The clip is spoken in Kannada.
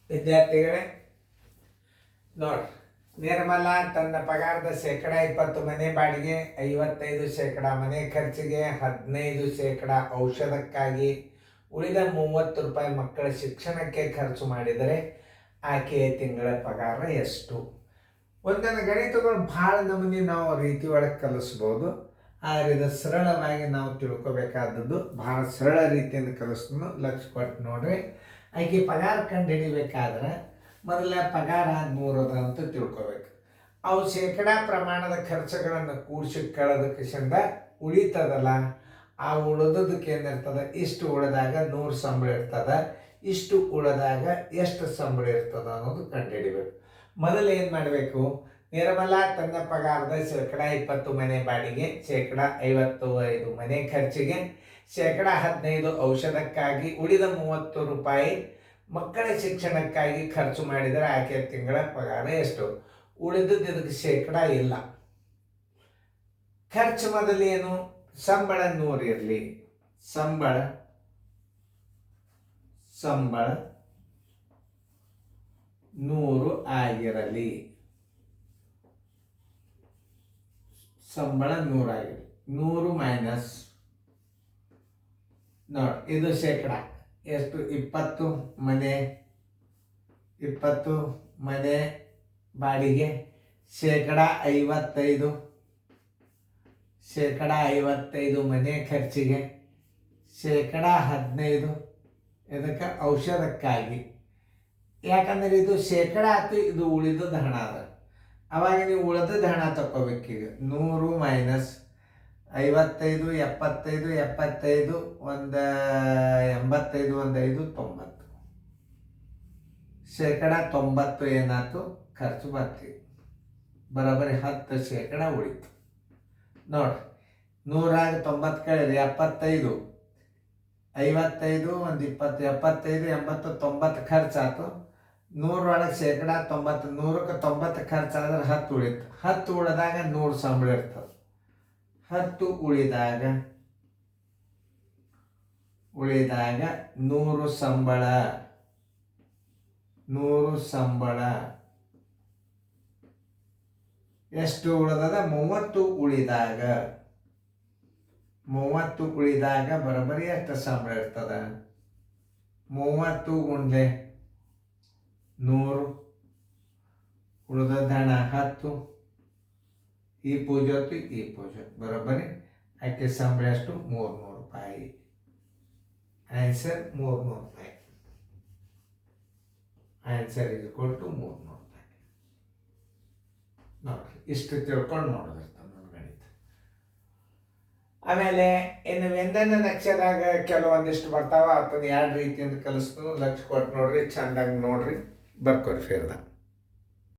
ವಿದ್ಯಾರ್ಥಿಗಳೇ ನೋಡ್ರಿ, ನಿರ್ಮಲಾ ತನ್ನ ಪಗಾರದ 20% ಮನೆ ಬಾಡಿಗೆ, 55% ಮನೆ ಖರ್ಚಿಗೆ, 15% ಔಷಧಕ್ಕಾಗಿ, ಉಳಿದ 30 ರೂಪಾಯಿ ಮಕ್ಕಳ ಶಿಕ್ಷಣಕ್ಕೆ ಖರ್ಚು ಮಾಡಿದರೆ ಆಕೆಯ ತಿಂಗಳ ಪಗಾರ ಎಷ್ಟು? ಒಂದೊಂದು ಗಣಿತಗಳು ಭಾಳ ನಮೂನಿ ನಾವು ರೀತಿ ಒಳಗೆ ಕಲಿಸ್ಬೋದು. ಆದರೆ ಇದು ಸರಳವಾಗಿ ನಾವು ತಿಳ್ಕೊಬೇಕಾದದ್ದು ಭಾಳ ಸರಳ ರೀತಿಯಿಂದ ಕಲಿಸ್ತು. ಲಕ್ಷ ಕೊಟ್ಟು ನೋಡ್ರಿ. ಆಕೆ ಪಗಾರ ಕಂಡು ಹಿಡಿಬೇಕಾದ್ರೆ ಮೊದಲ ಪಗಾರ 100 ಅದ ಅಂತ ತಿಳ್ಕೊಬೇಕು. ಅವು ಶೇಕಡಾ ಪ್ರಮಾಣದ ಖರ್ಚುಗಳನ್ನು ಕೂಡಿಸಿ ಕಳೆದಕ್ಕಿಂದ ಉಳಿತದಲ್ಲ, ಆ ಉಳಿದದಕ್ಕೆ ಏನಿರ್ತದೆ, ಇಷ್ಟು ಉಳಿದಾಗ 100 ಸಂಬಳ ಇರ್ತದೆ, ಇಷ್ಟು ಉಳಿದಾಗ ಎಷ್ಟು ಸಂಬಳ ಇರ್ತದೆ ಅನ್ನೋದು ಕಂಡುಹಿಡಿಬೇಕು. ಮೊದಲು ಏನು ಮಾಡಬೇಕು, ನಿರ್ಮಲಾ ತನ್ನ ಪಗಾರದ 20% ಮನೆ ಬಾಡಿಗೆ, 55% ಮನೆ ಖರ್ಚಿಗೆ, 15% ಔಷಧಕ್ಕಾಗಿ, ಉಳಿದ 30 ರೂಪಾಯಿ ಮಕ್ಕಳ ಶಿಕ್ಷಣಕ್ಕಾಗಿ ಖರ್ಚು ಮಾಡಿದರೆ ಆಕೆ ತಿಂಗಳ ಪಗಾರ ಎಷ್ಟು? ಉಳಿದದ್ದು ಇದಕ್ಕೆ ಶೇಕಡ ಇಲ್ಲ. ಖರ್ಚು ಮೊದಲೇನು? ಸಂಬಳ 100 ಇರಲಿ, ಸಂಬಳ 100 ಆಗಿರಲಿ, ಸಂಬಳ 100 ಆಗಿರಲಿ. 100 ಮೈನಸ್ ನೋಡಿ, ಇದು ಶೇಕಡ ಎಷ್ಟು? 20 ಮನೆ ಬಾಡಿಗೆ, ಶೇಕಡ 55 ಮನೆ ಖರ್ಚಿಗೆ, ಶೇಕಡ 15 ಇದಕ್ಕೆ ಔಷಧಕ್ಕಾಗಿ. ಯಾಕಂದ್ರೆ ಇದು ಶೇಕಡ ಆಯ್ತು, ಇದು ಉಳಿದದ ಹಣ ಅದ. ಅವಾಗ ನೀವು ಉಳಿದದ ಹಣ ತಗೋಬೇಕೀಗ. 100 ಮೈನಸ್ 55, 75, ಒಂದು 85, ಒಂದು 5, 90. ಶೇಕಡ 90 ಏನಾಯ್ತು? ಖರ್ಚು ಬರ್ತೀವಿ. ಬರೋಬ್ಬರಿ 10% ಉಳಿತು. ನೋಡ್ರಿ, 100 90 ಕಳೆದ್ರೆ 75, 55, ಒಂದು 20, 75, 80, 90 ಖರ್ಚಾಯ್ತು. 100 ಒಳಗೆ ಶೇಕಡ 90, 100ಕ್ಕೆ 90 ಖರ್ಚಾದ್ರೆ 10 ಉಳಿತು. 10 ಉಳಿದಾಗ 100 ಸಂಬಳ ಇರ್ತದೆ. 10 ಉಳಿದಾಗ 100 ಸಂಬಳ ಎಷ್ಟು ಉಳಿದದ? 30 ಉಳಿದಾಗ ಬರೋಬ್ಬರಿ ಎಷ್ಟು ಸಂಬಳ ಇರ್ತದ? 30 ಗುಂಡ್ಲೆ 100, ಉಳಿದದ ಹಣ 10. ಈ ಪೂಜೆ ಬರೋಬ್ಬರಿ ಆಕೆ ಸಂಬಳ ಎಷ್ಟು? 300 ರೂಪಾಯಿ. ಆನ್ಸರ್ 300 ರೂಪಾಯಿ. ಆನ್ಸರ್ ಇದು ಕೊಟ್ಟು 300 ರೂಪಾಯಿ. ನೋಡ್ರಿ, ಇಷ್ಟು ತಿಳ್ಕೊಂಡು ನೋಡೋದಿರ್ತಾನೆ ನನ್ನ ಗಣಿತ. ಆಮೇಲೆ ಇನ್ನು ವ್ಯಂಜನ ನಕ್ಷೆದಾಗ ಕೆಲವೊಂದಿಷ್ಟು ಬರ್ತಾವ. ಅದನ್ನ 2 ರೀತಿಯಿಂದ ಕಲಿಸ್ತು. ಲಕ್ಷ ಕೊಟ್ಟು ನೋಡ್ರಿ, ಚಂದಾಗಿ ನೋಡ್ರಿ, ಬರ್ಕೊರಿ ಫೇರ್ದ.